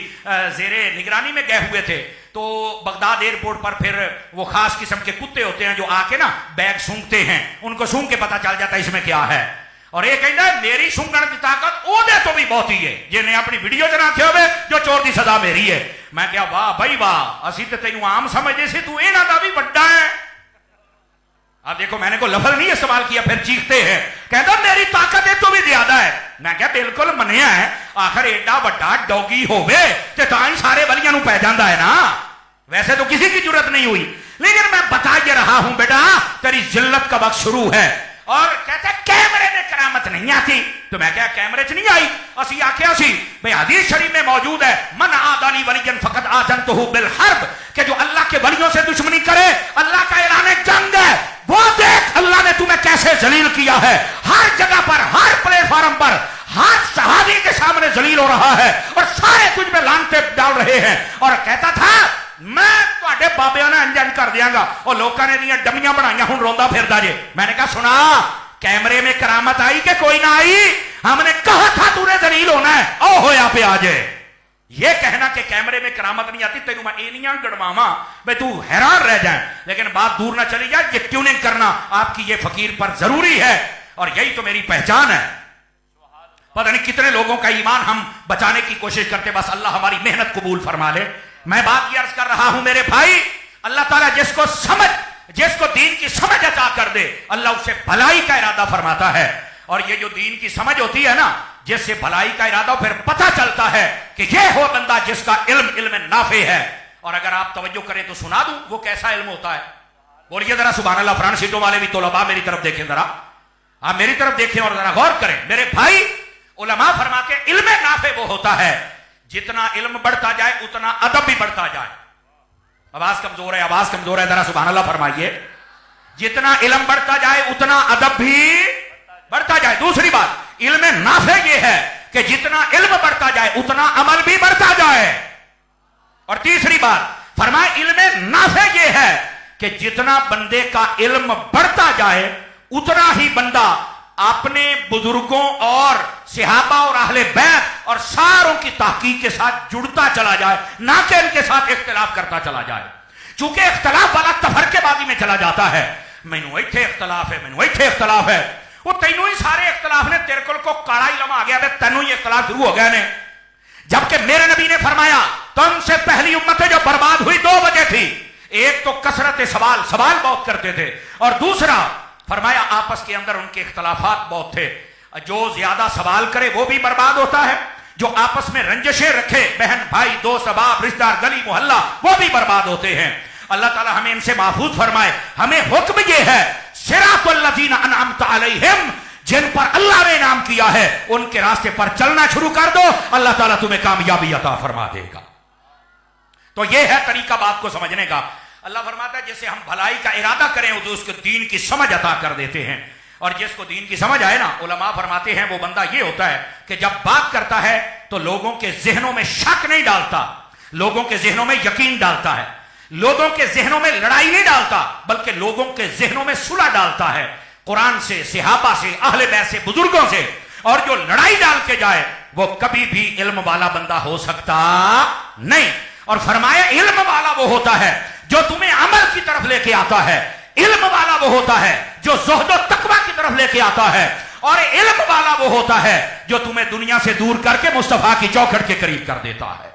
زیر نگرانی میں گئے ہوئے تھے، تو بغداد ایئرپورٹ پر پھر وہ خاص قسم کے کتے ہوتے ہیں جو آ کے نا بیگ سونگتے ہیں، ان کو سونگ کے پتہ چل جاتا ہے اس میں کیا ہے. اور یہ کہنا ہے میری سونگن کی طاقت او دے تو بھی بہت ہی ہے جنہیں اپنی ویڈیو جنا کھے ہوئے جو چور دی سزا میری ہے. میں کہا واہ بھائی واہ، اسی تے تینوں عام سمجھے سے تو اینا دا بھی بڑا ہے. اب دیکھو میں نے کوئی لفظ نہیں استعمال کیا، پھر چیختے ہیں کہتا میری طاقت ہے تو بھی زیادہ ہے. میں کہا بالکل منیا ہے، آخر ایڈا بڑا ڈوگی ہوئے تے تائیں سارے ولیاں نو پہ جاندہ ہے نا. ویسے تو کسی کی جرت نہیں ہوئی، لیکن میں بتا یہ رہا ہوں بیٹا تیری ذلت کا وقت شروع ہے. اور کہتا ہے کیمرے میں کرامت نہیں آتی. تو میں کہا کیمرے چ نہیں آئی، اسی آکھیا سی بھئی حدیث شریف میں موجود ہے من عادی ولی فقط آذنتہ بالحرب، کہ جو اللہ کے ولیوں سے دشمنی کرے اللہ کا اعلان جنگ ہے. وہ دیکھ اللہ نے تمہیں کیسے ذلیل کیا ہے، ہر جگہ پر ہر پلیٹ فارم پر ہر صحابی کے سامنے ذلیل ہو رہا ہے اور سارے تجھ میں لانتے ڈال رہے ہیں. اور کہتا تھا میں تواڈے بابیاں نے انجن کر دیاں گا، اور لوکاں نے دیاں ڈمیاں بنائیاں ہن روندا پھردا جے. میں نے کہا سنا کیمرے میں کرامت آئی کہ کوئی نہ آئی؟ ہم نے کہا تھا تو نے ذلیل ہونا ہے، او ہویا پہ آ جائے. یہ کہنا کہ کیمرے میں کرامت نہیں آتی تینوں میں اینیاں گڑماما بھئی تو حیران رہ جائیں. لیکن بات دور نہ چلی جائے، یہ ٹیوننگ کرنا آپ کی یہ فقیر پر ضروری ہے، اور یہی تو میری پہچان ہے. پتہ نہیں کتنے لوگوں کا ایمان ہم بچانے کی کوشش کرتے، بس اللہ ہماری محنت قبول فرما لے. میں بات یہ عرض کر رہا ہوں میرے بھائی، اللہ تعالیٰ جس کو دین کی سمجھ عطا کر دے اللہ اس سے بھلائی کا ارادہ فرماتا ہے. اور یہ جو دین کی سمجھ ہوتی ہے نا، جس سے بھلائی کا ارادہ پھر پتہ چلتا ہے کہ یہ ہو بندہ جس کا علم نافع ہے. اور اگر آپ توجہ کریں تو سنا دوں وہ کیسا علم ہوتا ہے. بولیے ذرا سبحان اللہ. فرنٹ سیٹوں والے بھی طلباء میری طرف دیکھیں، ذرا آپ میری طرف دیکھیں اور ذرا غور کریں. میرے بھائی علماء فرماتے ہیں علم نافع وہ ہوتا ہے جتنا علم بڑھتا جائے اتنا ادب بھی بڑھتا جائے. آواز کمزور ہے ذرا سبحان اللہ فرمائیے. جتنا علم بڑھتا جائے اتنا ادب بھی بڑھتا جائے. دوسری بات علم نافع یہ ہے کہ جتنا علم بڑھتا جائے اتنا عمل بھی بڑھتا جائے. اور تیسری بات فرمائے علم نافع یہ ہے کہ جتنا بندے کا علم بڑھتا جائے اتنا ہی بندہ اپنے بزرگوں اور صحابہ اور اہل بیت اور ساروں کی تحقیق کے ساتھ جڑتا چلا جائے، نہ کہ ان کے ساتھ اختلاف کرتا چلا جائے. چونکہ اختلاف والا تفرقے بازی میں چلا جاتا ہے. مینوں ایتھے اختلاف ہے، وہ تینوں ہی سارے اختلاف نے تیرے کو کاڑا علم آ گیا ہے، تینوں ہی اختلاف شروع ہو گئے نے. جبکہ میرے نبی نے فرمایا تم سے پہلی امتیں جو برباد ہوئی 2 وجہ تھی. ایک تو کثرت سوال بہت کرتے تھے، اور دوسرا فرمایا آپس کے اندر ان کے اختلافات بہت تھے. جو زیادہ سوال کرے وہ بھی برباد ہوتا ہے، جو آپس میں رنجشیں رکھے بہن بھائی دوست احباب رشتہ دار گلی محلہ وہ بھی برباد ہوتے ہیں. اللہ تعالی ہمیں ان سے محفوظ فرمائے. ہمیں حکم یہ ہے صراط الذین انعمت علیہم، جن پر اللہ نے انعام کیا ہے ان کے راستے پر چلنا شروع کر دو، اللہ تعالیٰ تمہیں کامیابی عطا فرما دے گا. تو یہ ہے طریقہ بات کو سمجھنے کا. اللہ فرماتا ہے جسے ہم بھلائی کا ارادہ کریں تو اس کو دین کی سمجھ عطا کر دیتے ہیں. اور جس کو دین کی سمجھ آئے نا، علماء فرماتے ہیں وہ بندہ یہ ہوتا ہے کہ جب بات کرتا ہے تو لوگوں کے ذہنوں میں شک نہیں ڈالتا، لوگوں کے ذہنوں میں یقین ڈالتا ہے. لوگوں کے ذہنوں میں لڑائی نہیں ڈالتا بلکہ لوگوں کے ذہنوں میں صلح ڈالتا ہے، قرآن سے، صحابہ سے، اہل بیت سے، بزرگوں سے. اور جو لڑائی ڈال کے جائے وہ کبھی بھی علم والا بندہ ہو سکتا نہیں. اور فرمایا علم والا وہ ہوتا ہے جو تمہیں عمل کی طرف لے کے آتا ہے، علم والا وہ ہوتا ہے جو زہد و تقوی کی طرف لے کے آتا ہے، اور علم والا وہ ہوتا ہے جو تمہیں دنیا سے دور کر کے مصطفیٰ کی چوکھٹ کے قریب کر دیتا ہے۔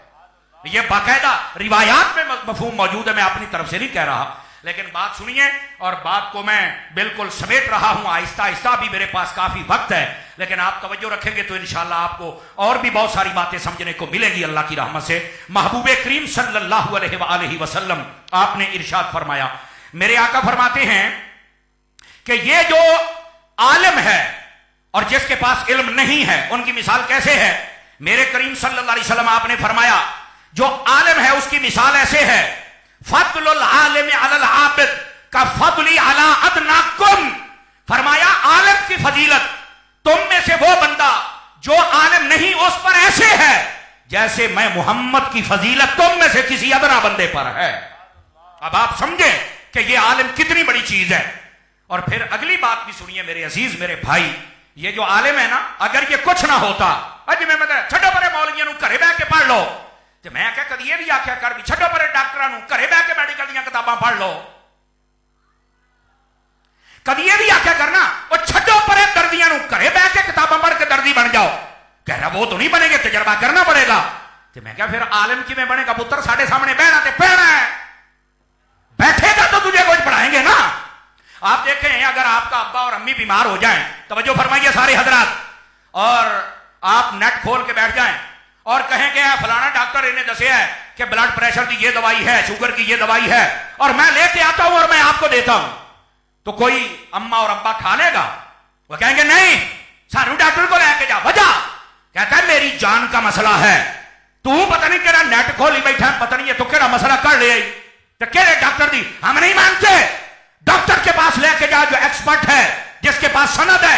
یہ باقاعدہ روایات میں مفہوم موجود ہے، میں اپنی طرف سے نہیں کہہ رہا، لیکن بات سنیے، اور بات کو میں بالکل سمیٹ رہا ہوں آہستہ آہستہ، بھی میرے پاس کافی وقت ہے، لیکن آپ توجہ رکھیں گے تو انشاءاللہ آپ کو اور بھی بہت ساری باتیں سمجھنے کو ملے گی اللہ کی رحمت سے۔ محبوب کریم صلی اللہ علیہ وآلہ وسلم آپ نے ارشاد فرمایا، میرے آقا فرماتے ہیں کہ یہ جو عالم ہے اور جس کے پاس علم نہیں ہے ان کی مثال کیسے ہے؟ میرے کریم صلی اللہ علیہ وسلم آپ نے فرمایا جو عالم ہے اس کی مثال ایسے ہے، فضل العالم علی العابد کا فضلی علی ادناکم، فرمایا عالم کی فضیلت تم میں سے وہ بندہ جو عالم نہیں اس پر ایسے ہے جیسے میں محمد کی فضیلت تم میں سے کسی ادنا بندے پر ہے۔ اب آپ سمجھیں کہ یہ عالم کتنی بڑی چیز ہے۔ اور پھر اگلی بات بھی سنیے میرے عزیز میرے بھائی، یہ جو عالم ہے نا، اگر یہ کچھ نہ ہوتا، اج میں چھڈو پرے مولویاں نوں گھرے بیٹھ کے پڑھ لو، تے میں کہا کدی یہ بھی آخیا کر بھی چھڈو پرے ڈاکٹراں نوں گھرے بیٹھ کے میڈیکل دیاں کتاباں پڑھ لو، کدی یہ بھی آخیا کرنا وہ چھڈو پرے دردیاں نوں گھرے بیٹھ کے کتاباں پڑھ کے دردی بن جاؤ، کہہ رہا وہ تو نہیں بنے گے، تجربہ کرنا پڑے گا۔ تے میں کہا پھر عالم کی میں بنے گا؟ پتر ساڈے سامنے بہنا تے پڑھنا ہے، بیٹھے گا تو تجھے کچھ پڑھائیں گے نا۔ آپ دیکھیں اگر آپ کا ابا اور امی بیمار ہو جائیں، توجہ فرمائیے سارے حضرات، اور آپ نیٹ کھول کے بیٹھ جائیں اور کہیں کہ فلانا ڈاکٹر انہیں دسیا ہے کہ بلڈ پریشر کی یہ دوائی ہے، شوگر کی یہ دوائی ہے، اور میں لے کے آتا ہوں اور میں آپ کو دیتا ہوں، تو کوئی اما اور ابا کھا لے گا؟ وہ کہیں گے نہیں سانو ڈاکٹر کو لے کے جا۔ وجہ کہتا ہے میری جان کا مسئلہ ہے، تو پتہ نہیں کہڑا نیٹ کھولی بیٹھا، پتہ نہیں یہ تو کہڑا مسئلہ کر لے آئی، تو کہڑے ڈاکٹر دی؟ ہم نہیں مانتے، ڈاکٹر کے پاس لے کے جا جو ایکسپرٹ ہے، جس کے پاس سند ہے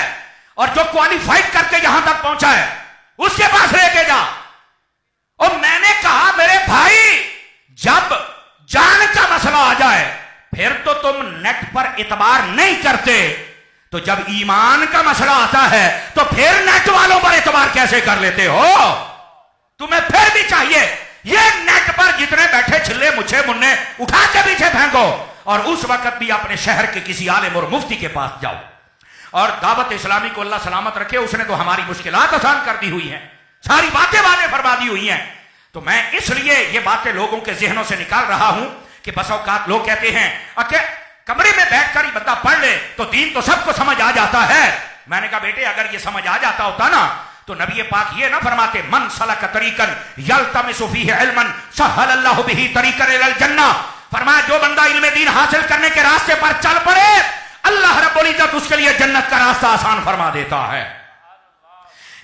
اور جو کوالیفائڈ کر کے یہاں تک پہنچا ہے، اس کے پاس لے کے جا۔ اور میں نے کہا میرے بھائی جب جان کا مسئلہ آ جائے پھر تو تم نیٹ پر اعتبار نہیں کرتے، تو جب ایمان کا مسئلہ آتا ہے تو پھر نیٹ والوں پر اعتبار کیسے کر لیتے ہو؟ تمہیں پھر بھی چاہیے یہ نیٹ پر جتنے بیٹھے چھلے مچھے مننے اٹھا کے پیچھے پھینکو، اور اس وقت بھی اپنے شہر کے کسی عالم اور مفتی کے پاس جاؤ، اور دعوت اسلامی کو اللہ سلامت رکھے، اس نے تو ہماری مشکلات آسان کر دی ہوئی ہیں، ساری باتیں واضح فرما دی ہوئی ہیں۔ تو میں اس لیے یہ باتیں لوگوں کے ذہنوں سے نکال رہا ہوں کہ بس اوقات لوگ کہتے ہیں کہ کمرے میں بیٹھ کر ہی بندہ پڑھ لے تو دین تو سب کو سمجھ آ جاتا ہے۔ میں نے کہا بیٹے اگر یہ سمجھ آ جاتا ہوتا نا تو نبی پاک یہ نہ فرماتے من سلک طریقا یلتمس فیہ علما سہل اللہ بہ طریقا الی الجنہ، فرمایا جو بندہ علم دین حاصل کرنے کے راستے پر چل پڑے اللہ رب العزت اس کے لیے جنت کا راستہ آسان فرما دیتا ہے۔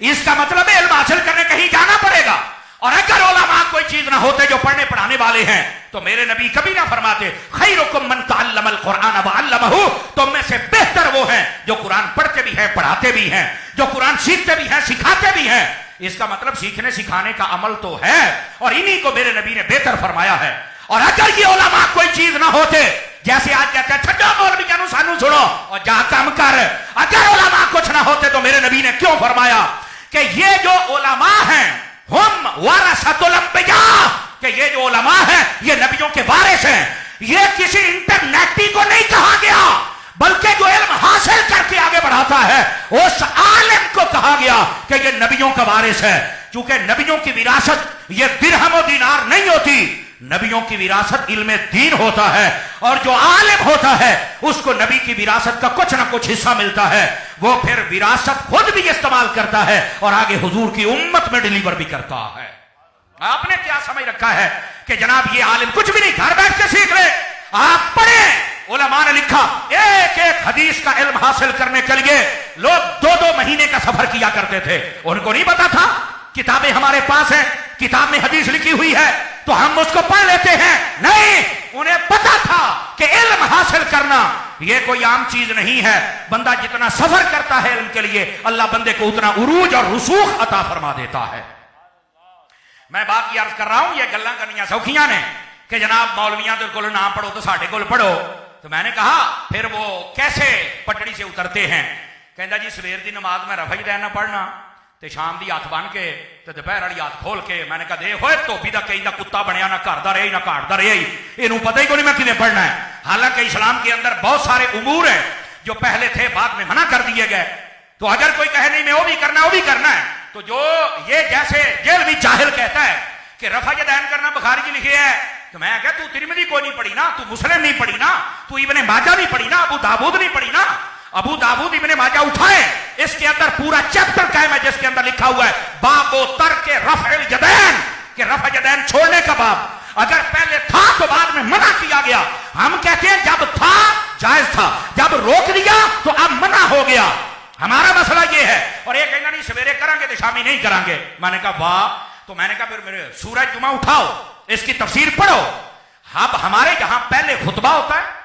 اس کا مطلب ہے علم حاصل کرنے کہیں جانا پڑے گا، اور اگر علماء کوئی چیز نہ ہوتے جو پڑھنے پڑھانے والے ہیں تو میرے نبی کبھی نہ فرماتے خیرکم من تعلم القرآن وعلمہ، تم میں سے بہتر وہ ہیں جو قرآن پڑھتے بھی ہیں پڑھاتے بھی ہیں، جو قرآن سیکھتے بھی ہیں سکھاتے بھی ہیں۔ اس کا مطلب سیکھنے سکھانے کا عمل تو ہے، اور انہی کو میرے نبی نے بہتر فرمایا ہے۔ اور اگر یہ علماء کوئی چیز نہ ہوتے، جیسے آج کہتے ہیں چھڈو مولویاں نوں سانو سنو اور جا کام کر، اگر علماء کچھ نہ ہوتے تو میرے نبی نے کیوں فرمایا کہ یہ جو علماء ہیں ہم ورثۃ الانبیاء، کہ یہ جو علماء ہیں یہ نبیوں کے وارث ہیں۔ یہ کسی انٹرنیٹی کو نہیں کہا گیا بلکہ جو علم حاصل کر کے آگے بڑھاتا ہے اس عالم کو کہا گیا کہ یہ نبیوں کا وارث ہے، چونکہ نبیوں کی وراثت یہ درہم و دینار نہیں ہوتی، نبیوں کی وراثت علم دین ہوتا ہے، اور جو عالم ہوتا ہے اس کو نبی کی وراثت کا کچھ نہ کچھ حصہ ملتا ہے، وہ پھر وراثت خود بھی استعمال کرتا ہے اور آگے حضور کی امت میں ڈیلیور بھی کرتا ہے۔ آپ نے کیا سمجھ رکھا ہے کہ جناب یہ عالم کچھ بھی نہیں گھر بیٹھ کے سیکھ لے؟ آپ پڑھیں، علماء نے لکھا ایک ایک حدیث کا علم حاصل کرنے کے لیے لوگ 2-2 مہینے کا سفر کیا کرتے تھے، ان کو نہیں پتا تھا کتابیں ہمارے پاس ہیں، کتاب میں حدیث لکھی ہوئی ہے تو ہم اس کو پڑھ لیتے ہیں، نہیں، انہیں پتا تھا کہ علم حاصل کرنا یہ کوئی عام چیز نہیں ہے، بندہ جتنا سفر کرتا ہے علم کے لیے اللہ بندے کو اتنا عروج اور رسوخ عطا فرما دیتا ہے۔ میں بات یہ عرض کر رہا ہوں یہ گلاں کرنیاں سوکھیاں نے کہ جناب مولویاں دے کول نہ پڑھو تو ساڈے کول پڑھو، تو میں نے کہا پھر وہ کیسے پٹڑی سے اترتے ہیں؟ کہندا جی سویر دی نماز میں رفع ہی رہنا پڑھنا، تے شام دی ہاتھ بن کے تے دوپہر والی ہاتھ کھول کے میں نے کہا دیکھو دھوبی دا کہیں دا کتا بنیا نہ گھر دا رہی نہ گھاٹ دا رہی یہ پتہ ہی کو نہیں میں کیویں پڑھنا ہے. حالانکہ اسلام کے اندر بہت سارے امور ہیں جو پہلے تھے بعد میں منع کر دیے گئے. تو اگر کوئی کہے نہیں میں وہ بھی کرنا ہے تو جو یہ جیسے جیلوی جاہل کہتا ہے کہ رفع یدین کرنا بخاری جی لکھے ہے تو میں کہا تو ترمذی کو نہیں پڑھی نا, تو مسلم نہیں پڑھی نا, تو ابن ماجہ نہیں پڑھی نا, ابو داؤد نہیں پڑھی نا. ابو داؤد ابن ماجہ اٹھائے اس کے اندر پورا چیپٹر قائم ہے جس کے اندر لکھا ہوا ہے باب و ترک رفع الیدین, کہ رفع یدین چھوڑنے کا باب. اگر پہلے تھا تو بعد میں منع کیا گیا. ہم کہتے ہیں جب تھا جائز تھا, جب روک دیا تو اب منع ہو گیا. ہمارا مسئلہ یہ ہے. اور یہ کہنا نہیں سویرے کریں گے تو شامی نہیں کریں گے. میں نے کہا واہ. تو میں نے کہا پھر میرے سورج جمعہ اٹھاؤ اس کی تفسیر پڑھو. اب ہمارے یہاں پہلے خطبہ ہوتا ہے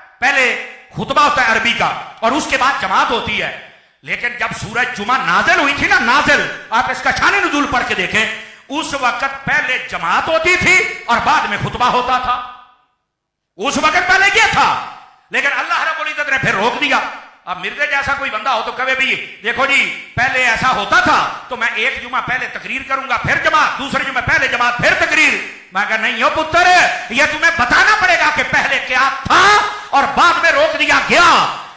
عربی کا اور اس کے بعد جماعت ہوتی ہے. لیکن جب سورج جمعہ نازل ہوئی تھی نا, نازل, آپ اس کا شان نزول پڑھ کے دیکھیں, اس وقت پہلے جماعت ہوتی تھی اور بعد میں خطبہ ہوتا تھا. اس وقت پہلے یہ تھا. لیکن اللہ رب العزت نے پھر روک دیا. اب مرزے جیسا کوئی بندہ ہو تو کبھی بھی دیکھو جی پہلے ایسا ہوتا تھا تو میں ایک جمعہ پہلے تقریر کروں گا پھر جماعت, دوسرے جمعہ پہلے جماعت پھر تقریر. میں کہا نہیں ہو پتر, یہ تمہیں بتانا پڑے گا کہ پہلے کیا تھا اور بعد میں روک دیا گیا.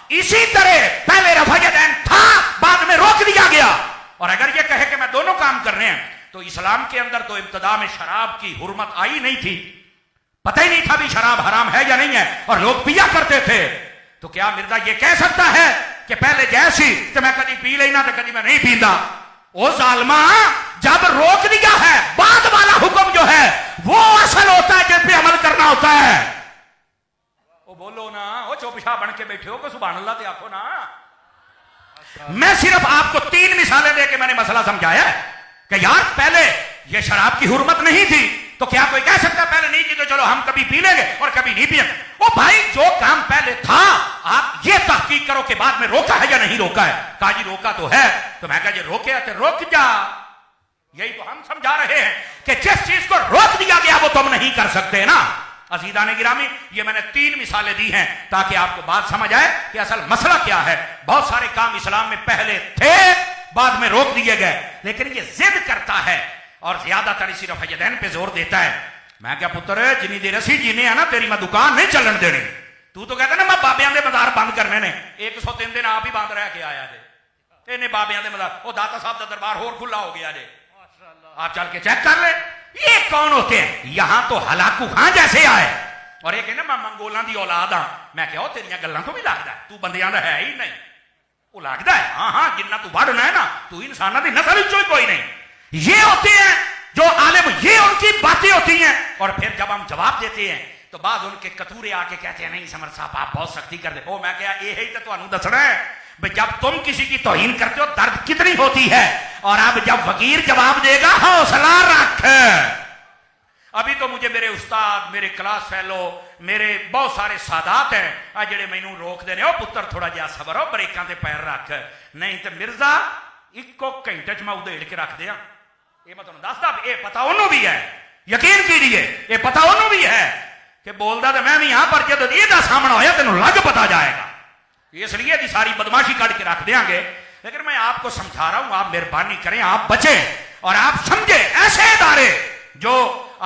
اسی طرح پہلے رفع یدین تھا بعد میں روک دیا گیا. اور اگر یہ کہے کہ میں دونوں کام کر رہے ہیں تو اسلام کے اندر تو ابتدا میں شراب کی حرمت آئی نہیں تھی, پتہ ہی نہیں تھا بھی شراب حرام ہے یا نہیں ہے, اور لوگ پیا کرتے تھے. تو کیا مرزا یہ کہہ سکتا ہے کہ پہلے جیسی کہ میں کبھی پی لینا تو کبھی میں نہیں پیندا؟ او ظالما, جب روک دیا ہے بعد والا حکم جو ہے وہ اصل ہوتا ہے جس پہ عمل کرنا ہوتا ہے. او بولو نا, او چوپشا بن کے بیٹھے ہو کہ سبحان اللہ تے آکھو نا. میں صرف آپ کو 3 مثالیں دے کے میں نے مسئلہ سمجھایا ہے کہ یار پہلے یہ شراب کی حرمت نہیں تھی تو کیا کوئی کہہ سکتا پہلے نہیں کی تو چلو ہم کبھی پی لیں گے اور کبھی نہیں پئیں گے. او بھائی جو کام پہلے تھا آپ یہ تحقیق کرو کہ بعد میں روکا ہے یا نہیں روکا ہے. کہا جی روکا تو ہے. تو میں کہا جی روکے تو روک جا. یہی تو ہم سمجھا رہے ہیں کہ جس چیز کو روک دیا گیا وہ تم نہیں کر سکتے نا. عزیزان گرامی, یہ میں نے 3 مثالیں دی ہیں تاکہ آپ کو بات سمجھ آئے کہ اصل مسئلہ کیا ہے. بہت سارے کام اسلام میں پہلے تھے بعد میں روک دیے گئے, لیکن یہ ضد کرتا ہے اور زیادہ تر اسی رفع یدین پہ زور دیتا ہے. میں کیا پتر جنی دیر اسی جینے ہے نا تیری میں دکان نہیں چلن دینی. تو کہتا نا میں بابیاں دے مزار بند کرنے نے. 103 دن آپ ہی بند رہ کے آیا جے. انہیں بابیاں دے مزار, وہ داتا صاحب دا دربار اور کھلا ہو گیا جے. آپ چل کے چیک کر لیں یہ کون ہوتے ہیں. یہاں تو ہلاکو خان جیسے آئے اور یہ کہنا میں منگولاں دی اولاد ہاں. میں کہا تیریاں گلاں تو بھی لگتا ہے تو بندیاں دا ہے ہی نہیں. وہ لگتا ہے ہاں جنہ تو بڑھنا ہے نا تو انسانوں کی نسل ہی کوئی نہیں. یہ ہوتے ہیں جو عالم, یہ ان کی باتیں ہوتی ہیں. اور پھر جب ہم جواب دیتے ہیں تو بعض ان کے کتورے آ کے کہتے ہیں نہیں سمر صاحب آپ بہت سختی کر دے. او میں کہا یہی تو تانوں دسنا ہے بھئی جب تم کسی کی توہین کرتے ہو درد کتنی ہوتی ہے, اور اب جب فقیر جواب دے گا حوصلہ رکھ. ابھی تو مجھے میرے استاد, میرے کلاس فیلو, میرے بہت سارے سادات ہیں جڑے مینوں روک دے نے, او پتر تھوڑا جہا صبر ہو, بریکاں تے پیر رکھ, نہیں تے مرزا ایکو گھنٹے چ میں ادھیڑ کے رکھ دیاں. یہ میں تمہیں دستا یہ پتا انہوں بھی ہے, یقین کیجیے یہ پتا انہوں بھی ہے کہ بولدا تو میں بھی ہاں, پر جب یہ سامنا ہویا تینوں لگ پتا جائے گا. اس لیے دی ساری بدماشی کٹ کے رکھ دیاں گے. لیکن میں آپ کو سمجھا رہا ہوں, آپ مہربانی کریں, آپ بچیں اور آپ سمجھیں. ایسے ادارے جو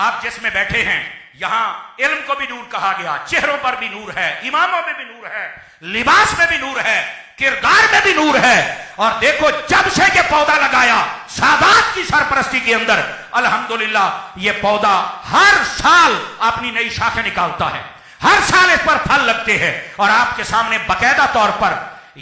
آپ جس میں بیٹھے ہیں, یہاں علم کو بھی نور کہا گیا, چہروں پر بھی نور ہے, اماموں میں بھی نور ہے, لباس میں بھی نور ہے, کردار میں بھی نور ہے. اور دیکھو جب سے یہ پودا لگایا سادات کی سرپرستی کے اندر, الحمدللہ یہ پودا ہر سال اپنی نئی شاخیں نکالتا ہے, ہر سال اس پر پھل لگتے ہیں. اور آپ کے سامنے باقاعدہ طور پر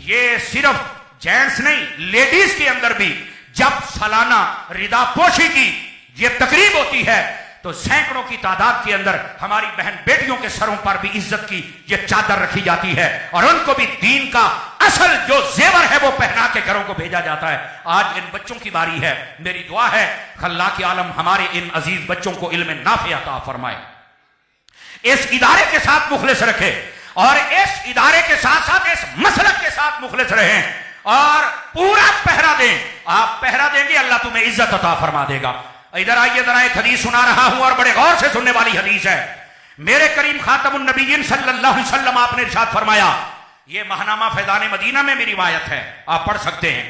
یہ صرف جینٹس نہیں لیڈیز کے اندر بھی جب سالانہ ردا پوشی کی یہ تقریب ہوتی ہے تو سینکڑوں کی تعداد کے اندر ہماری بہن بیٹیوں کے سروں پر بھی عزت کی یہ چادر رکھی جاتی ہے, اور ان کو بھی دین کا اصل جو زیور ہے وہ پہنا کے گھروں کو بھیجا جاتا ہے. آج ان بچوں کی باری ہے. میری دعا ہے خلاق عالم ہمارے ان عزیز بچوں کو علم نافع عطا فرمائے, اس ادارے کے ساتھ مخلص رکھے, اور اس ادارے کے ساتھ ساتھ اس مسلک کے ساتھ مخلص رہیں اور پورا پہرا دیں. آپ پہرا دیں گے اللہ تمہیں عزت عطا فرما دے گا. ادھر آئیے, ذرا ایک حدیث سنا رہا ہوں اور بڑے غور سے سننے والی حدیث ہے. میرے کریم خاتم النبیین صلی اللہ علیہ وسلم آپ نے ارشاد فرمایا, یہ ماہنامہ فیضان مدینہ میں میری روایت ہے, آپ پڑھ سکتے ہیں.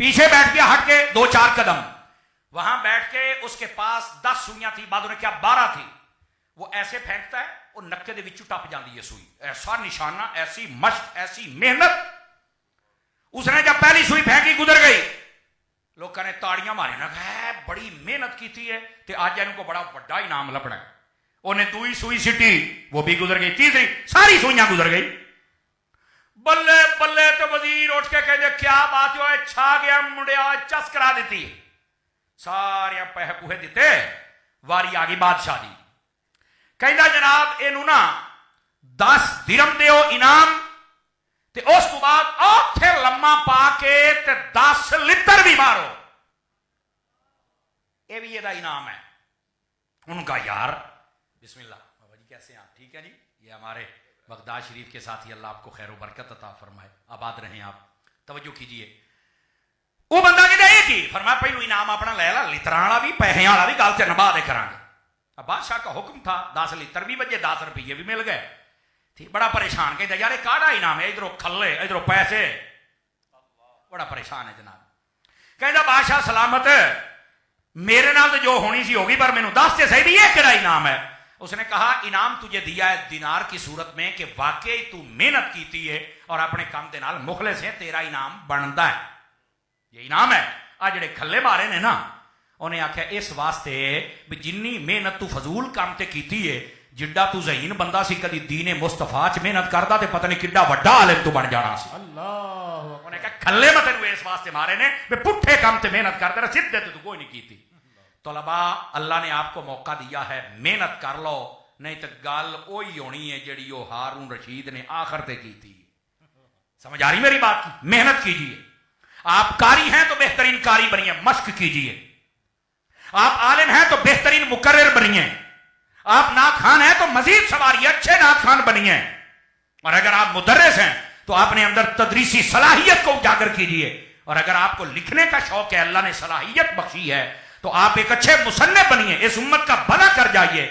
پیچھے بیٹھ گیا ہٹ کے 2-4 قدم, وہاں بیٹھ کے اس کے پاس 10 سوئیاں تھی, بعد نے کیا 12 تھی. وہ ایسے پھینکتا ہے, وہ نکے دے وچوں ٹپ جاندی ہے سوئی. ایسا نشانہ, ایسی مشق, ایسی محنت. اس نے جب پہلی سوئی پھینکی گزر گئی, لوگوں نے تاڑیاں ماری, نہ کہا بڑی محنت کی ہے تے اج ان کو بڑا بڑا انعام لبنا ہے. انہیں دوئی سوئی سٹی, وہ بھی گزر گئی. تیسری, ساری سوئیاں گزر گئی. بلے بلے تو وزیر اٹھ کے کہتے کیا بات ہے, چھا گیا منڈیا, چس کرا دیتی. سارے پیسے پوہے دیتے, واری آ گئی بادشاہ دی. کہندا جناب اینو نا 10 درہم دیو انعام, تے اس کو بعد اوتھے لمما پا کے تے 10 لتر بھی مارو, اے بھی یہ دا انعام ہے. ان کا یار بسم اللہ بابا جی کیسے ہیں آپ, ٹھیک ہے جی, یہ ہمارے بغداد شریف کے ساتھ ہی, اللہ آپ کو خیر و برکت عطا فرمائے, آباد رہیں آپ. توجہ کیجئے, وہ بندہ کہ یہ کی فرمایا پہلو انعام اپنا لے لا, لتراں والا بھی پیسے والا بھی, گل تے نبا دے کرانگے. اب بادشاہ کا حکم تھا, 10 لتر بھی بجے, 10 روپیے بھی مل گئے. بڑا پریشان, کہتا یار یہ کاڑا انعام ہے, ادھروں کھلے ادھروں پیسے, بڑا پریشان ہے جناب. کہتا بادشاہ سلامت, میرے نال جو ہونی سی ہوگی, پر مینوں دس تے صحیح بھی یہ کیڑا انعام ہے. اس نے کہا انعام تجھے دیا ہے دینار کی صورت میں کہ واقعی تو محنت کیتی ہے اور اپنے کام دے نال مخلص ہے, تیرا انعام بنتا ہے, یہ انعام ہے. آ جڑے کھلے مارے نے نا, انہیں آخیا اس واسطے بھی جنی محنت تو فضول کام تے کیتی ہے, جڈا تو ذہین بندہ سی کدی دین مصطفیٰ چ محنت کردا تے پتہ نہیں کڈا وڈا عالم تو بن جانا سی. اللہ, انہیں کہا کھلے مت نو اس واسطے مارے نے بھی پٹھے کام تے محنت کردا رہا, سیدھے تے تو کوئی نہیں کیتی. طلباء اللہ نے آپ کو موقع دیا ہے, محنت کر لو, نہیں تو گل وہی ہونی ہے جڑی وہ ہارون رشید نے آخر تے کی تھی. سمجھ آ رہی میری بات کی؟ محنت کیجئے. آپ قاری ہیں تو بہترین قاری بنیے, مشق کیجئے. آپ عالم ہیں تو بہترین مقرر بنیے. آپ ناخوان ہیں تو مزید سواریے, اچھے ناخوان بنیے. اور اگر آپ مدرس ہیں تو اپنے اندر تدریسی صلاحیت کو اجاگر کیجئے. اور اگر آپ کو لکھنے کا شوق ہے, اللہ نے صلاحیت بخشی ہے, تو آپ ایک اچھے مصنف بنیے, اس امت کا بھلا کر جائیے.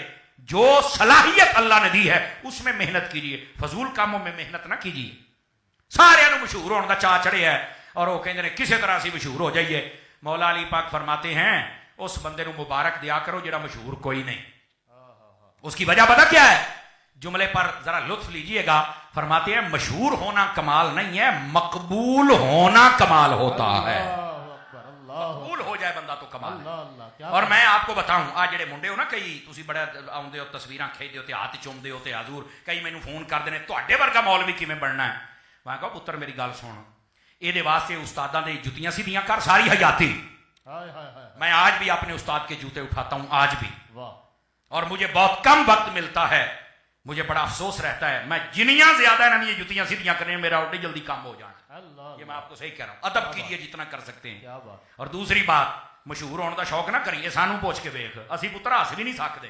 جو صلاحیت اللہ نے دی ہے اس میں محنت کیجئے, فضول کاموں میں محنت نہ کیجئے. سارے نو مشہور ہونے کا چاہ چڑھے ہے, اور وہ کہتے ہیں کسی طرح سے مشہور ہو جائیے. مولا علی پاک فرماتے ہیں اس بندے نو مبارک دیا کرو جڑا مشہور کوئی نہیں. اس کی وجہ پتہ کیا ہے؟ جملے پر ذرا لطف لیجئے گا. فرماتے ہیں مشہور ہونا کمال نہیں ہے, مقبول ہونا کمال ہوتا ہے. مقبول ہو جائے بندہ تو کمال ہے. اور میں آپ کو بتاؤں, آج جڑے منڈے ہو نا, کئی تسی بڑے آؤندے ہو, تصویراں کھیچدے ہو تے ہاتھ چومدے ہو تے حضور, کئی مینوں فون کر دینے تواڈے ورگا مولوی کیویں بننا ہے. میں کہا پتر میری گل سن, یہ دے واسطے استاداں دے جتیاں سیدھیاں کر ساری حیاتی. میں آج بھی اپنے استاد کے جوتے اٹھاتا ہوں, آج بھی, اور مجھے بہت کم وقت ملتا ہے. مجھے بڑا افسوس رہتا ہے, میں جنیاں زیادہ ہیں یہ جتیاں سیدھیاں کرنے میرا اڈی جلدی کام ہو جانا. یہ میں آپ کو صحیح کہہ رہا ہوں, ادب کیجئے جتنا کر سکتے ہیں. اور دوسری بات, مشہور ہونے کا شوق نہ کریے, سانو پوچھ کے ویکھ, اسی پتر ہس بھی نہیں سکتے.